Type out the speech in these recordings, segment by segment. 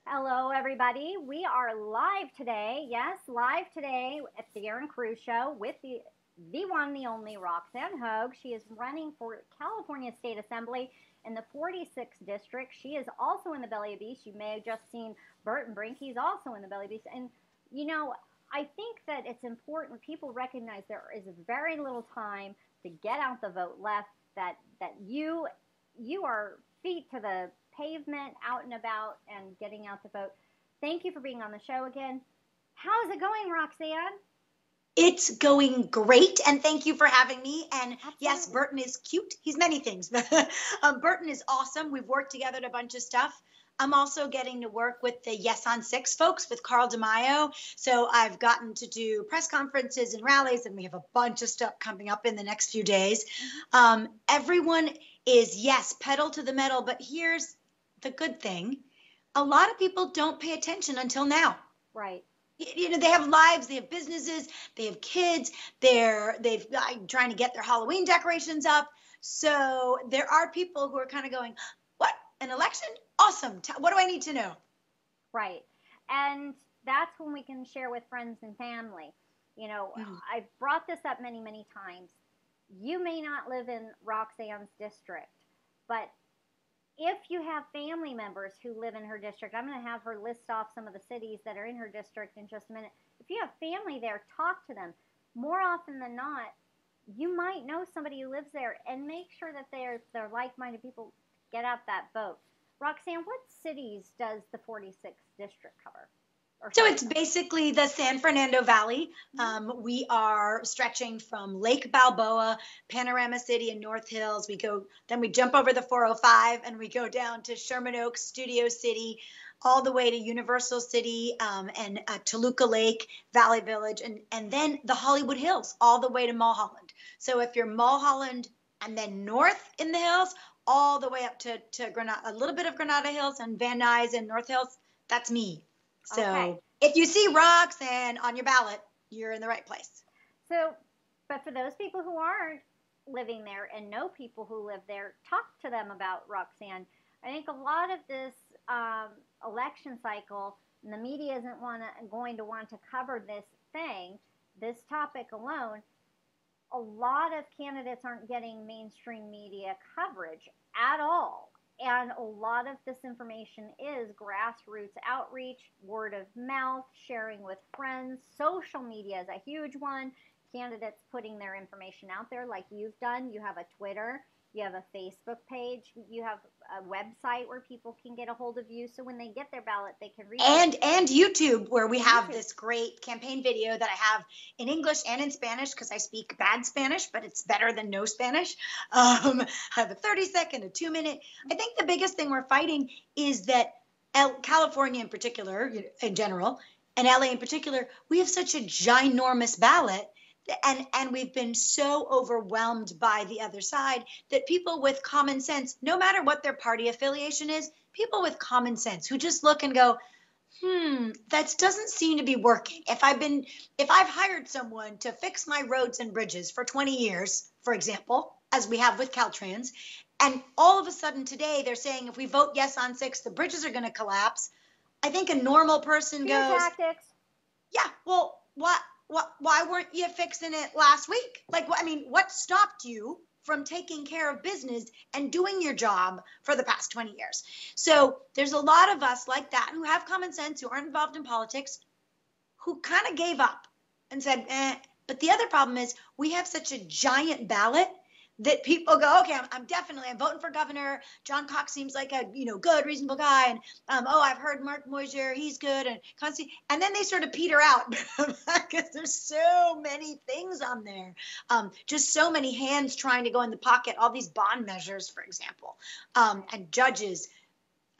Hello, everybody. We are live today. Yes, live today at the Erin Cruz show with the one, the only Roxanne Hoge. She is running for California State Assembly in the 46th district. She is also in the Belly of Beast. You may have just seen Burton Brink. He's also in the Belly of Beast. And you know, I think that it's important people recognize there is very little time to get out the vote left. That you are feet to the pavement, out and about, and getting out the vote. Thank you for being on the show again. How's it going, Roxanne? It's going great, and thank you for having me. And yes, Absolutely. Burton is cute. He's many things. Burton is awesome. We've worked together on a bunch of stuff. I'm also getting to work with the Yes on Six folks with Carl DeMaio. So I've gotten to do press conferences and rallies, and we have a bunch of stuff coming up in the next few days. Mm-hmm. Everyone is, yes, pedal to the metal, but here's the good thing. A lot of people don't pay attention until now. Right. They have lives, they have businesses, they have kids, they've trying to get their Halloween decorations up. So there are people who are kind of going, what, an election? Awesome. What do I need to know? Right. And that's when we can share with friends and family. You know, Mhm. I've brought this up many, many times. You may not live in Roxanne's district, but if you have family members who live in her district, I'm going to have her list off some of the cities that are in her district in just a minute. If you have family there, talk to them. More often than not, you might know somebody who lives there, and make sure that they're like-minded people. Get out that vote. Roxanne, what cities does the 46th district cover? Or So sorry, it's basically the San Fernando Valley. We are stretching from Lake Balboa, Panorama City, and North Hills. Then we jump over the 405 and we go down to Sherman Oaks, Studio City, all the way to Universal City and Toluca Lake, Valley Village, and then the Hollywood Hills, all the way to Mulholland. So if you're Mulholland and then north in the hills, all the way up to Granada, a little bit of Granada Hills and Van Nuys and North Hills, that's me. okay. So if you see Roxanne on your ballot, you're in the right place. So, but for those people who aren't living there and know people who live there, talk to them about Roxanne. I think a lot of this um, election cycle, and the media isn't going to want to cover this topic alone. A lot of candidates aren't getting mainstream media coverage at all. And a lot of this information is grassroots outreach, word of mouth, sharing with friends. Social media is a huge one. Candidates putting their information out there, like you've done. You have a Twitter, you have a Facebook page, you have a website where people can get a hold of you. So when they get their ballot, they can reach you. And YouTube, where we And have YouTube. this great campaign video that I have in English and in Spanish because I speak bad Spanish, but it's better than no Spanish. I have a 30-second, a 2-minute. I think the biggest thing we're fighting is that California in particular, in general, and LA in particular, we have such a ginormous ballot and we've been so overwhelmed by the other side that people with common sense, no matter what their party affiliation is, people with common sense who just look and go, that doesn't seem to be working. If I've hired someone to fix my roads and bridges for 20 years, for example, as we have with Caltrans, and all of a sudden today they're saying if we vote yes on six, the bridges are going to collapse. I think a normal person Fear goes, tactics. yeah, well, why weren't you fixing it last week? Like, I mean, what stopped you from taking care of business and doing your job for the past 20 years? So there's a lot of us like that who have common sense, who aren't involved in politics, who kind of gave up and said, eh. But the other problem is we have such a giant ballot that people go, okay, I'm voting for governor. John Cox seems like a good, reasonable guy, and I've heard Mark Moisier, he's good, and then they sort of peter out because there's so many things on there, just so many hands trying to go in the pocket. All these bond measures, for example, and judges,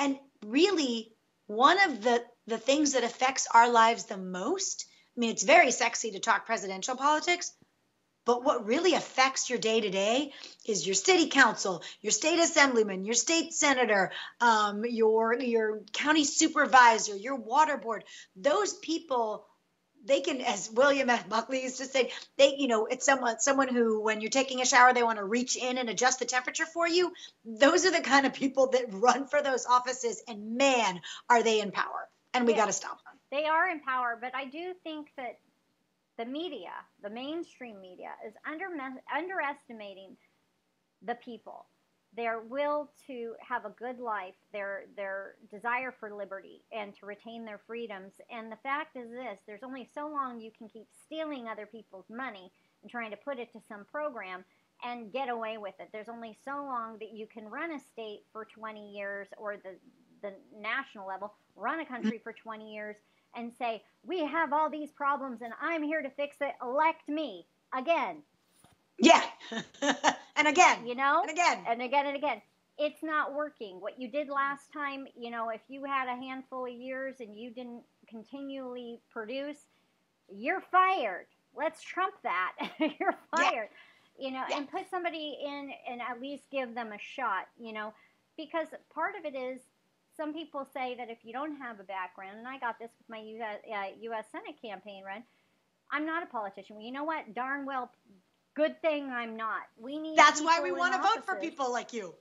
and really one of the things that affects our lives the most. I mean, it's very sexy to talk presidential politics, but what really affects your day to day is your city council, your state assemblyman, your state senator, your county supervisor, your water board. Those people they can, as William F. Buckley used to say, they, it's someone who, when you're taking a shower, they want to reach in and adjust the temperature for you. Those are the kind of people that run for those offices, and man, are they in power. And we got to stop them. They are in power, but I do think that the media, the mainstream media, is underestimating the people, their will to have a good life, their desire for liberty and to retain their freedoms. And the fact is this, there's only so long you can keep stealing other people's money and trying to put it to some program and get away with it. There's only so long that you can run a state for 20 years, or the national level, run a country for 20 years and say, we have all these problems and I'm here to fix it, elect me again. Yeah. And again. And again. And again and again. It's not working. What you did last time, if you had a handful of years and you didn't continually produce, you're fired. Let's trump that. You're fired. And put somebody in and at least give them a shot, because part of it is, some people say that if you don't have a background, and I got this with my U.S. Senate campaign run, I'm not a politician. Well, you know what? Darn well, good thing I'm not. That's why we want to vote for people like you.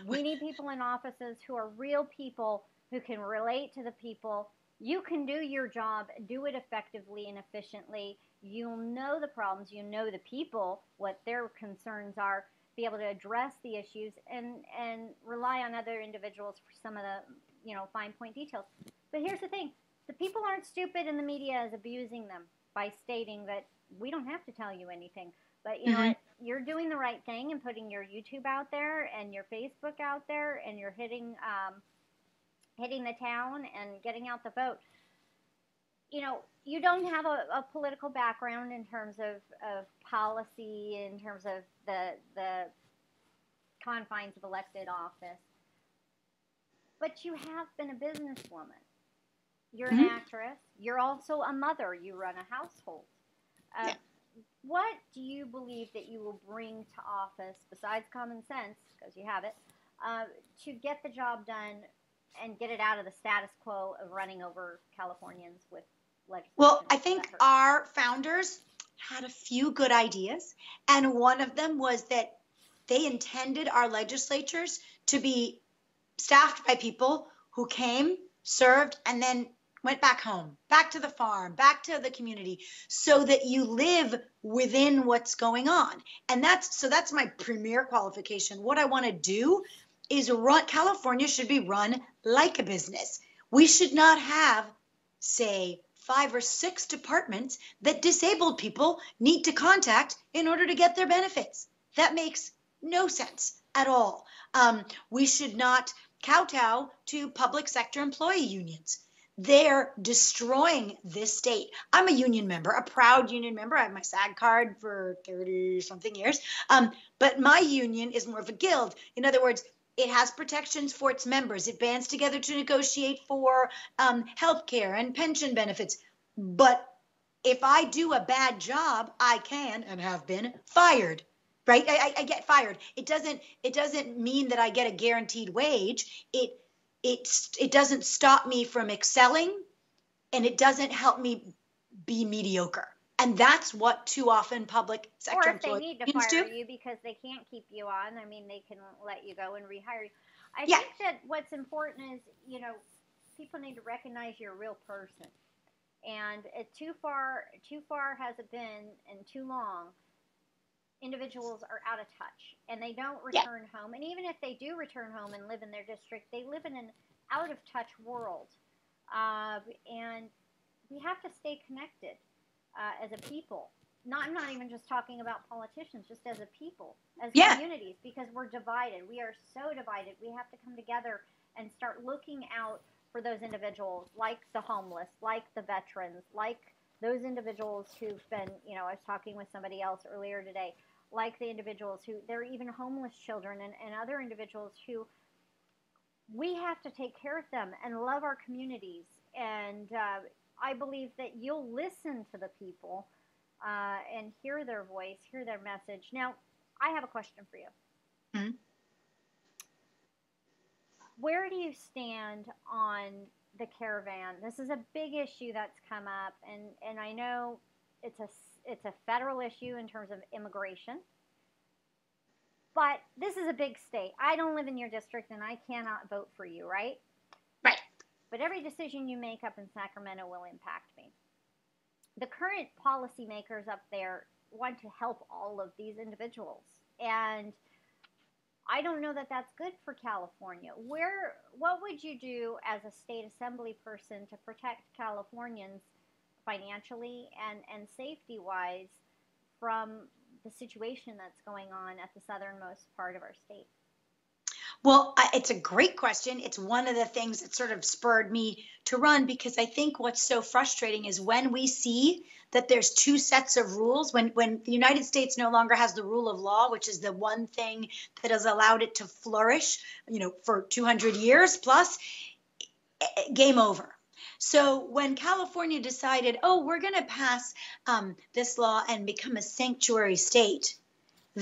We need people in offices who are real people, who can relate to the people. You can do your job, do it effectively and efficiently. You'll know the problems. You know the people, what their concerns are, be able to address the issues, and rely on other individuals for some of the fine point details. But here's the thing, the people aren't stupid, and the media is abusing them by stating that we don't have to tell you anything. But you know what, you're doing the right thing and putting your YouTube out there and your Facebook out there, and you're hitting the town and getting out the vote. You don't have a political background in terms of policy, in terms of the confines of elected office, but you have been a businesswoman. You're an actress. You're also a mother. You run a household. What do you believe that you will bring to office, besides common sense, because you have it, to get the job done and get it out of the status quo of running over Californians with legislation? Well, I think our founders had a few good ideas, and one of them was that they intended our legislatures to be staffed by people who came, served, and then went back home, back to the farm, back to the community, so that you live within what's going on. And that's my premier qualification. What I want to do is California should be run like a business. We should not have, say, 5 or 6 departments that disabled people need to contact in order to get their benefits. That makes no sense at all. We should not kowtow to public sector employee unions. They're destroying this state. I'm a union member, a proud union member. I have my SAG card for 30-something years. But my union is more of a guild. In other words, it has protections for its members. It bands together to negotiate for health care and pension benefits. But if I do a bad job, I can and have been fired. Right? I get fired. It doesn't mean that I get a guaranteed wage. It doesn't stop me from excelling, and it doesn't help me be mediocre. And that's what too often public sector employees do. Or if they need to fire you because they can't keep you on, I mean, they can let you go and rehire you. I think that what's important is, people need to recognize you're a real person. And too far has it been, and too long, individuals are out of touch and they don't return home. And even if they do return home and live in their district, they live in an out of touch world. And we have to stay connected as a people. I'm not even just talking about politicians, just as a people, as communities, because we're divided. We are so divided. We have to come together and start looking out for those individuals, like the homeless, like the veterans, like those individuals who've been, I was talking with somebody else earlier today, like the individuals who, there are even homeless children and other individuals who, we have to take care of them and love our communities. And I believe that you'll listen to the people and hear their voice, hear their message. Now, I have a question for you. Where do you stand on the caravan. This is a big issue that's come up, and I know it's a it's a federal issue in terms of immigration. But this is a big state. I don't live in your district, and I cannot vote for you, right? Right. But every decision you make up in Sacramento will impact me. The current policymakers up there want to help all of these individuals, and I don't know that that's good for California. What would you do as a state assembly person to protect Californians financially and safety wise from the situation that's going on at the southernmost part of our state? Well, it's a great question. It's one of the things that sort of spurred me to run, because I think what's so frustrating is when we see that there's two sets of rules, when the United States no longer has the rule of law, which is the one thing that has allowed it to flourish, for 200 years plus, game over. So when California decided, oh, we're going to pass this law and become a sanctuary state,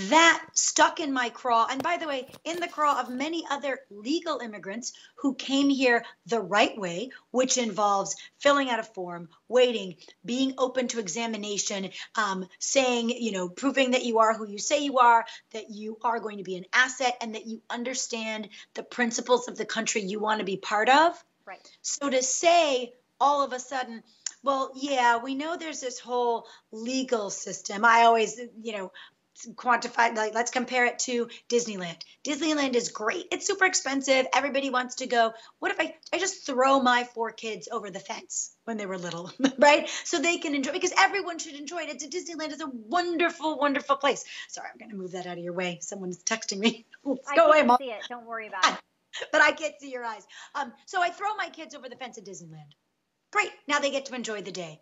that stuck in my craw. And by the way, in the craw of many other legal immigrants who came here the right way, which involves filling out a form, waiting, being open to examination, saying, proving that you are who you say you are, that you are going to be an asset, and that you understand the principles of the country you want to be part of. Right. So to say all of a sudden, well, yeah, we know there's this whole legal system. I always, quantify, like, let's compare it to Disneyland. Disneyland is great. It's super expensive. Everybody wants to go. What if I just throw my 4 kids over the fence when they were little, right? So they can enjoy, because everyone should enjoy it. Disneyland is a wonderful, wonderful place. Sorry, I'm going to move that out of your way. Someone's texting me. Go away, Mom. I can't see it. Don't worry about it. But I can't see your eyes. So I throw my kids over the fence at Disneyland. Great. Now they get to enjoy the day.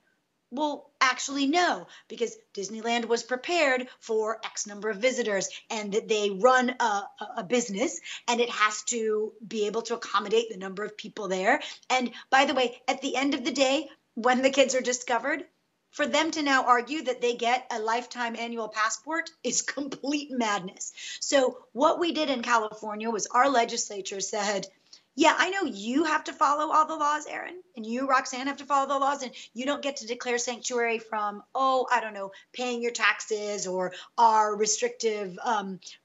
Well, actually, no, because Disneyland was prepared for X number of visitors, and that they run a business, and it has to be able to accommodate the number of people there. And by the way, at the end of the day, when the kids are discovered, for them to now argue that they get a lifetime annual passport is complete madness. So what we did in California was our legislature said, yeah, I know you have to follow all the laws, Erin, and you, Roxanne, have to follow the laws, and you don't get to declare sanctuary from, paying your taxes, or our restrictive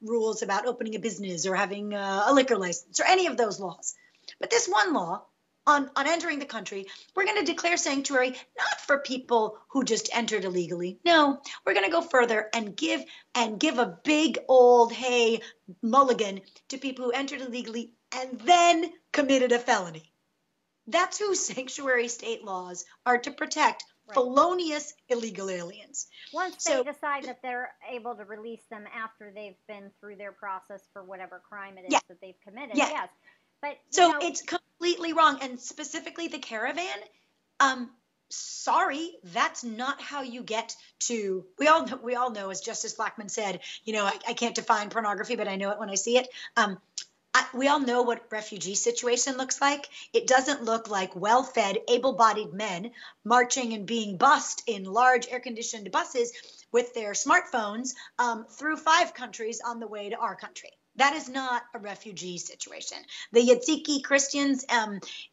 rules about opening a business or having a liquor license, or any of those laws. But this one law on entering the country, we're going to declare sanctuary not for people who just entered illegally. No, we're going to go further and give a big old mulligan to people who entered illegally and then committed a felony. That's who sanctuary state laws are to protect. Right. Felonious illegal aliens. Once they decide that they're able to release them after they've been through their process for whatever crime it is that they've committed. Yeah. Yes. But it's completely wrong. And specifically the caravan, sorry, that's not how you get to, we all know, as Justice Blackmun said, I can't define pornography, but I know it when I see it. We all know what refugee situation looks like. It doesn't look like well-fed, able-bodied men marching and being bussed in large air-conditioned buses with their smartphones through 5 countries on the way to our country. That is not a refugee situation. The Yazidi Christians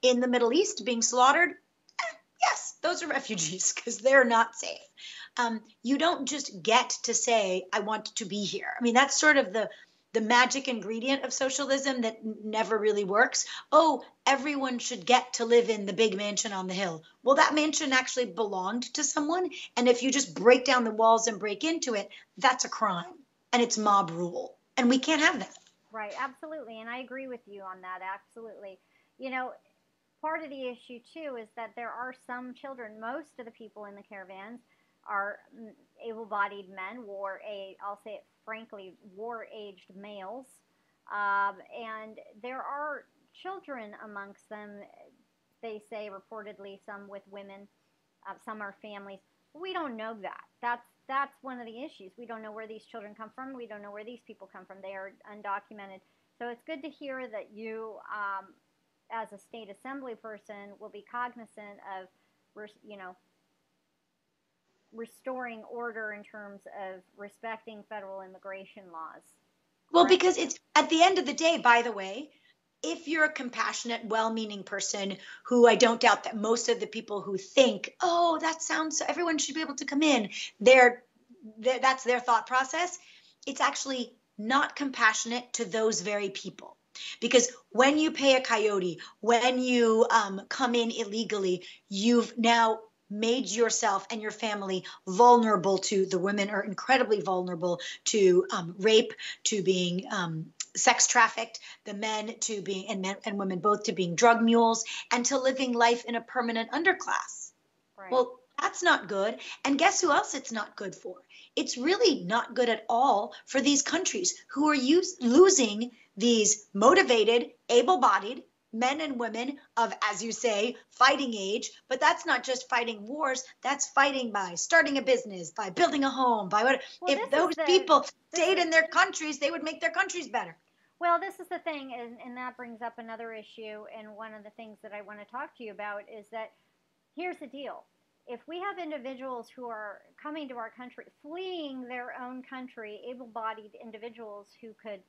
in the Middle East being slaughtered, yes, those are refugees because they're not safe. You don't just get to say, I want to be here. I mean, that's sort of the magic ingredient of socialism that never really works. Oh, everyone should get to live in the big mansion on the hill. Well, that mansion actually belonged to someone. And if you just break down the walls and break into it, that's a crime. And it's mob rule. And we can't have that. Right, absolutely. And I agree with you on that, absolutely. Part of the issue, too, is that there are some children. Most of the people in the caravans are able-bodied men, I'll say it frankly, war-aged males. And there are children amongst them, they say reportedly, some with women, some are families. We don't know that. That's one of the issues. We don't know where these children come from. We don't know where these people come from. They are undocumented. So it's good to hear that you, as a state assembly person, will be cognizant of, restoring order in terms of respecting federal immigration laws. Well, because it's, at the end of the day, by the way, if you're a compassionate, well-meaning person, who I don't doubt that most of the people who think, oh, that sounds, everyone should be able to come in, that's their thought process. It's actually not compassionate to those very people. Because when you pay a coyote, when you come in illegally, you've now made yourself and your family vulnerable to, the women are incredibly vulnerable to rape, to being sex trafficked, the men to being, and men and women both, to being drug mules, and to living life in a permanent underclass. Right. Well, that's not good. And guess who else it's not good for? It's really not good at all for these countries who are losing these motivated, able-bodied men and women of, as you say, fighting age. But that's not just fighting wars. That's fighting by starting a business, by building a home, by what. Well, if those people stayed in their countries, they would make their countries better. Well, this is the thing, and that brings up another issue. And one of the things that I want to talk to you about is that here's the deal. If we have individuals who are coming to our country, fleeing their own country, able-bodied individuals who could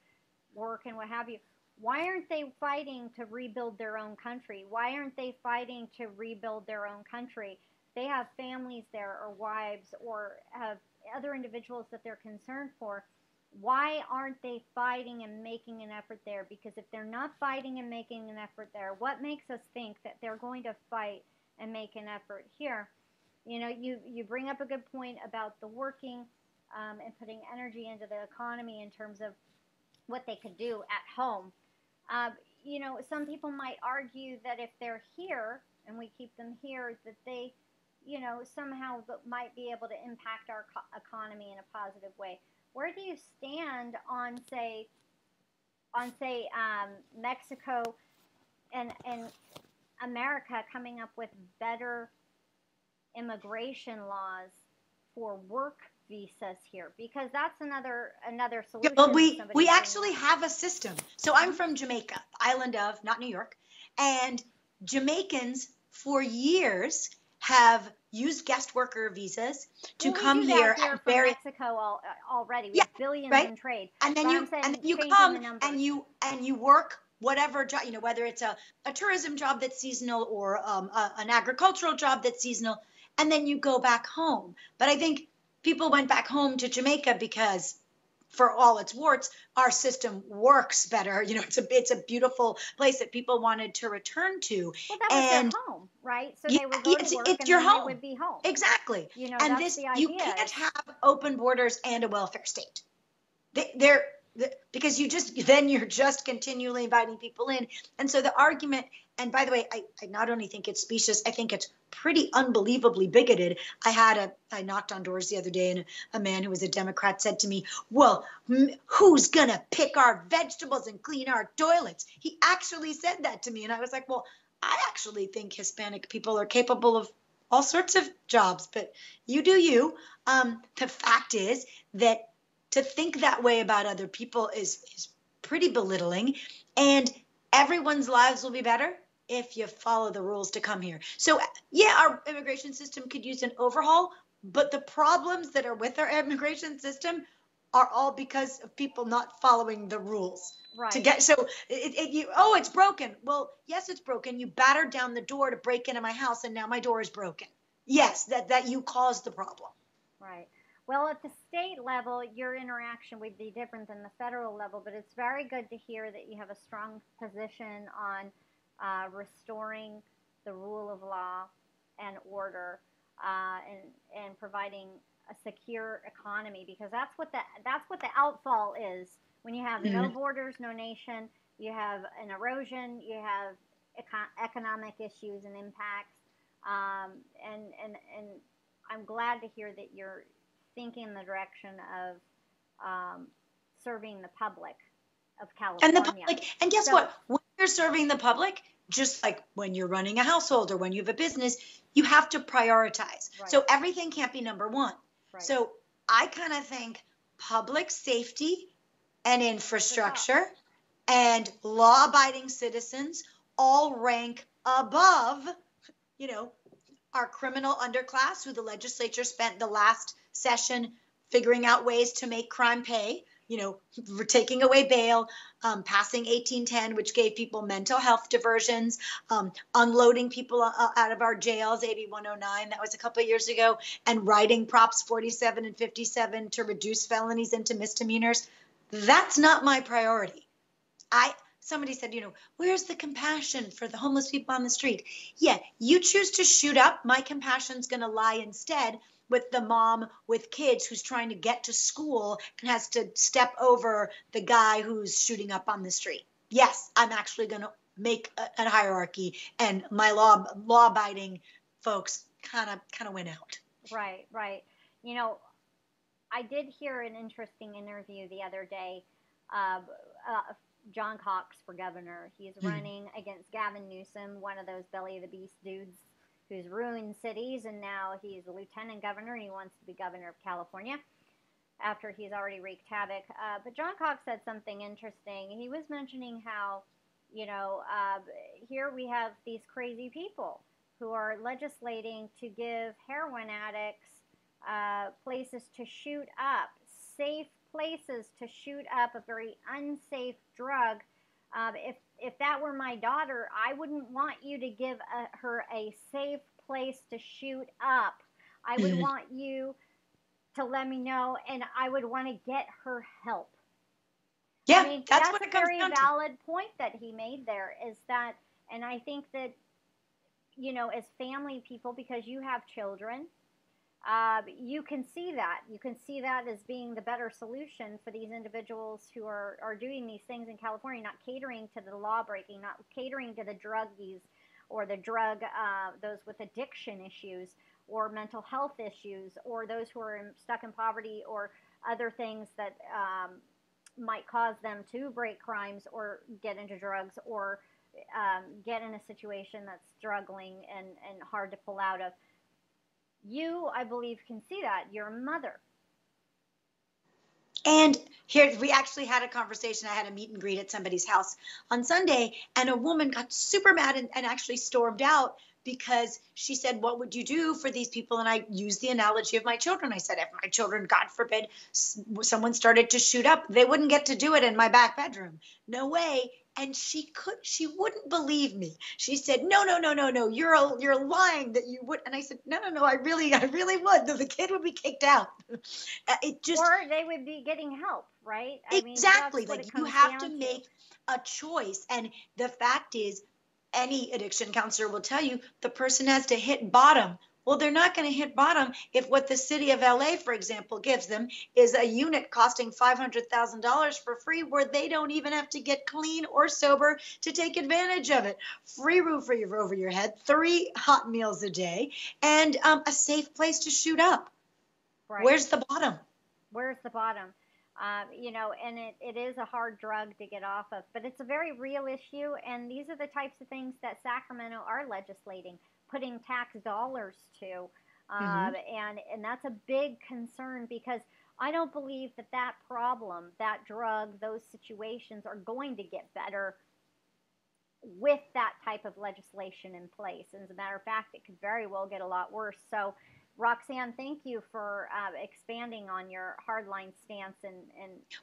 work and what have you, why aren't they fighting to rebuild their own country? Why aren't they fighting to rebuild their own country? They have families there, or wives, or have other individuals that they're concerned for. Why aren't they fighting and making an effort there? Because if they're not fighting and making an effort there, what makes us think that they're going to fight and make an effort here? You know, you bring up a good point about the working and putting energy into the economy in terms of what they could do at home. You know, some people might argue that if they're here and we keep them here, that they, you know, somehow might be able to impact our economy in a positive way. Where do you stand on, say, Mexico and America coming up with better immigration laws for work visas here? Because that's another solution. Well, we actually have a system. So I'm from Jamaica, island of, not New York, and Jamaicans for years have used guest worker visas to come here. Here from Mexico already. We have billions in trade. And then you come and you work whatever job, you know, whether it's a tourism job that's seasonal, or an agricultural job that's seasonal, and then you go back home. But I think people went back home to Jamaica because, for all its warts, our system works better. You know, it's a beautiful place that people wanted to return to. Well, that was their home, right? So they would go to work, and then they would be home. Exactly. You know, and that's the idea. You can't have open borders and a welfare state. Because you're just continually inviting people in. And so the argument, and by the way, I not only think it's specious, I think it's pretty unbelievably bigoted. I knocked on doors the other day, and a man who was a Democrat said to me, well, who's gonna pick our vegetables and clean our toilets? He actually said that to me. And I was like, well, I actually think Hispanic people are capable of all sorts of jobs, but you do you. The fact is that to think that way about other people is pretty belittling, and everyone's lives will be better if you follow the rules to come here. So yeah, our immigration system could use an overhaul, but the problems that are with our immigration system are all because of people not following the rules. Right. It's broken. Well, yes, it's broken. You battered down the door to break into my house, and now my door is broken. Yes, that you caused the problem. Right. Well, at the state level, your interaction would be different than the federal level, but it's very good to hear that you have a strong position on restoring the rule of law and order, and providing a secure economy, because that's what the outfall is. When you have no borders, no nation, you have an erosion, you have economic issues and impacts, and I'm glad to hear that you're thinking in the direction of serving the public of California. And guess what? When you're serving the public, just like when you're running a household or when you have a business, you have to prioritize. Right. So everything can't be number one. Right. So I kind of think public safety and infrastructure and law-abiding citizens all rank above, you know, our criminal underclass, who the legislature spent the last session figuring out ways to make crime pay. we're taking away bail, passing 1810, which gave people mental health diversions, unloading people out of our jails, AB 109, that was a couple of years ago, and writing Props 47 and 57 to reduce felonies into misdemeanors. That's not my priority. Somebody said, where's the compassion for the homeless people on the street? Yeah, you choose to shoot up. My compassion's going to lie instead with the mom with kids who's trying to get to school and has to step over the guy who's shooting up on the street. Yes, I'm actually going to make a hierarchy, and my law-abiding folks kind of went out. Right. I did hear an interesting interview the other day. John Cox for governor. He's running against Gavin Newsom, one of those belly of the beast dudes who's ruined cities, and now he's a lieutenant governor. He wants to be governor of California after he's already wreaked havoc. But John Cox said something interesting. He was mentioning how, here we have these crazy people who are legislating to give heroin addicts places to shoot up, safe places to shoot up a very unsafe drug. If that were my daughter, I wouldn't want you to give her a safe place to shoot up. I would want you to let me know, and I would want to get her help. Yeah, I mean, that's what it comes down to. That's a very valid point that he made there, is that, and I think that, as family people, because you have children, you can see that. You can see that as being the better solution for these individuals who are doing these things in California, not catering to the law breaking, not catering to the druggies or those with addiction issues or mental health issues, or those who are stuck in poverty or other things that might cause them to break crimes or get into drugs or get in a situation that's struggling and hard to pull out of. You, I believe, can see that. You're a mother. And here, we actually had a conversation. I had a meet and greet at somebody's house on Sunday, and a woman got super mad and actually stormed out because she said, what would you do for these people? And I used the analogy of my children. I said, if my children, God forbid, someone started to shoot up, they wouldn't get to do it in my back bedroom. No way. And she wouldn't believe me. She said, no, you're lying that you would. And I said, no, I really would. The kid would be kicked out. Or they would be getting help, right? Exactly. Like, you have to make a choice. And the fact is, any addiction counselor will tell you the person has to hit bottom. Well, they're not going to hit bottom if what the city of LA, for example, gives them is a unit costing $500,000 for free, where they don't even have to get clean or sober to take advantage of it. Free roof over your head, 3 hot meals a day, and a safe place to shoot up. Right. Where's the bottom? Where's the bottom? And it is a hard drug to get off of, but it's a very real issue. And these are the types of things that Sacramento are legislating, putting tax dollars to. And that's a big concern, because I don't believe that problem, that drug, those situations are going to get better with that type of legislation in place. And as a matter of fact, it could very well get a lot worse. So, Roxanne, thank you for expanding on your hardline stance. And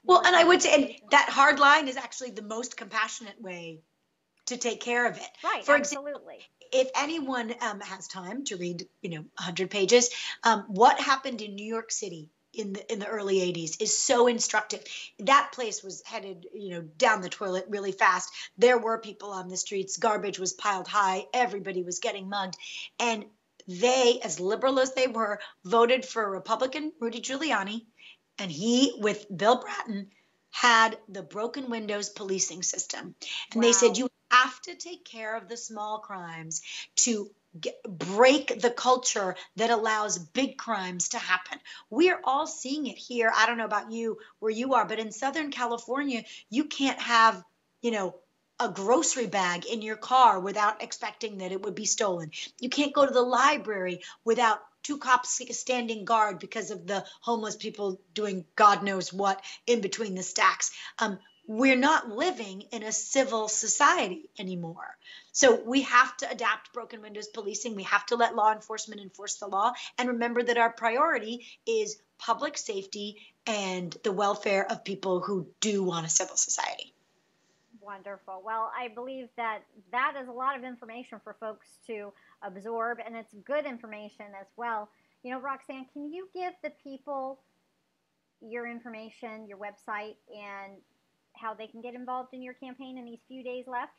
I would say, and that hardline is actually the most compassionate way to take care of it. Right, for absolutely. Example, if anyone has time to read, 100 pages, what happened in New York City in the early 80s is so instructive. That place was headed, down the toilet really fast. There were people on the streets. Garbage was piled high. Everybody was getting mugged. And they, as liberal as they were, voted for Republican Rudy Giuliani, and he, with Bill Bratton, had the broken windows policing system. And they said, you have to take care of the small crimes to break the culture that allows big crimes to happen. We're all seeing it here. I don't know about you, where you are, but in Southern California, you can't have, a grocery bag in your car without expecting that it would be stolen. You can't go to the library without 2 cops standing guard because of the homeless people doing God knows what in between the stacks. We're not living in a civil society anymore. So we have to adapt broken windows policing. We have to let law enforcement enforce the law, and remember that our priority is public safety and the welfare of people who do want a civil society. Wonderful. Well, I believe that that is a lot of information for folks to absorb, and it's good information as well. Roxanne, can you give the people your information, your website, and how they can get involved in your campaign in these few days left?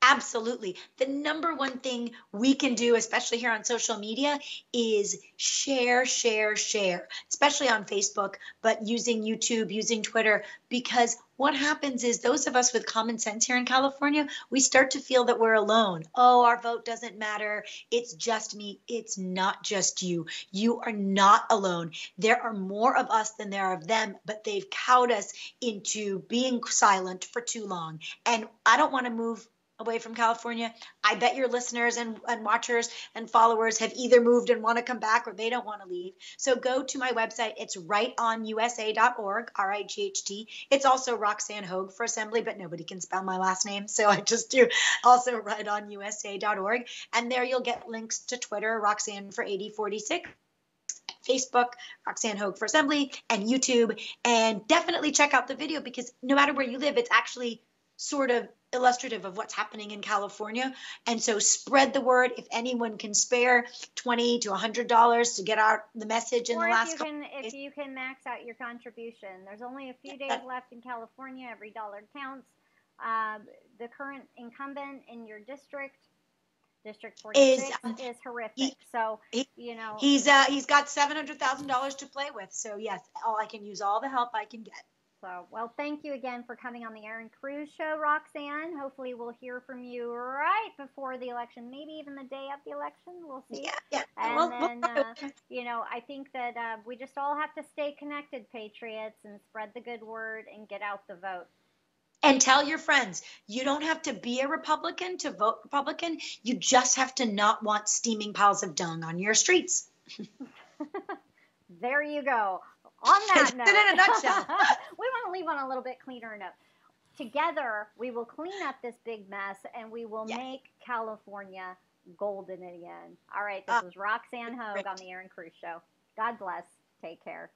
Absolutely. The number one thing we can do, especially here on social media, is share, share, share, especially on Facebook, but using YouTube, using Twitter, because what happens is those of us with common sense here in California, we start to feel that we're alone. Oh, our vote doesn't matter. It's just me. It's not just you. You are not alone. There are more of us than there are of them, but they've cowed us into being silent for too long. And I don't want to move away from California. I bet your listeners and watchers and followers have either moved and want to come back or they don't want to leave. So go to my website. It's rightonusa.org, RIGHT. It's also Roxanne Hoge for Assembly, but nobody can spell my last name. So I just do also rightonusa.org. And there you'll get links to Twitter, Roxanne for 8046. Facebook, Roxanne Hoge for Assembly, and YouTube. And definitely check out the video because no matter where you live, it's actually sort of illustrative of what's happening in California. And so spread the word. If anyone can spare $20 to $100 to get out the message in or the last couple days. If you can max out your contribution. There's only a few days left in California. Every dollar counts. The current incumbent in your district, District 46, is horrific. He's got $700,000 to play with. So yes, I can use all the help I can get. So, well, thank you again for coming on the Erin Cruz Show, Roxanne. Hopefully we'll hear from you right before the election, maybe even the day of the election. We'll see. Yeah. And I think that we just all have to stay connected, patriots, and spread the good word and get out the vote. And tell your friends, you don't have to be a Republican to vote Republican. You just have to not want steaming piles of dung on your streets. There you go. On that note, in a nutshell. We want to leave on a little bit cleaner note. Together, we will clean up this big mess and we will make California golden again. All right, this is Roxanne Hoge on the Erin Cruz Show. God bless. Take care.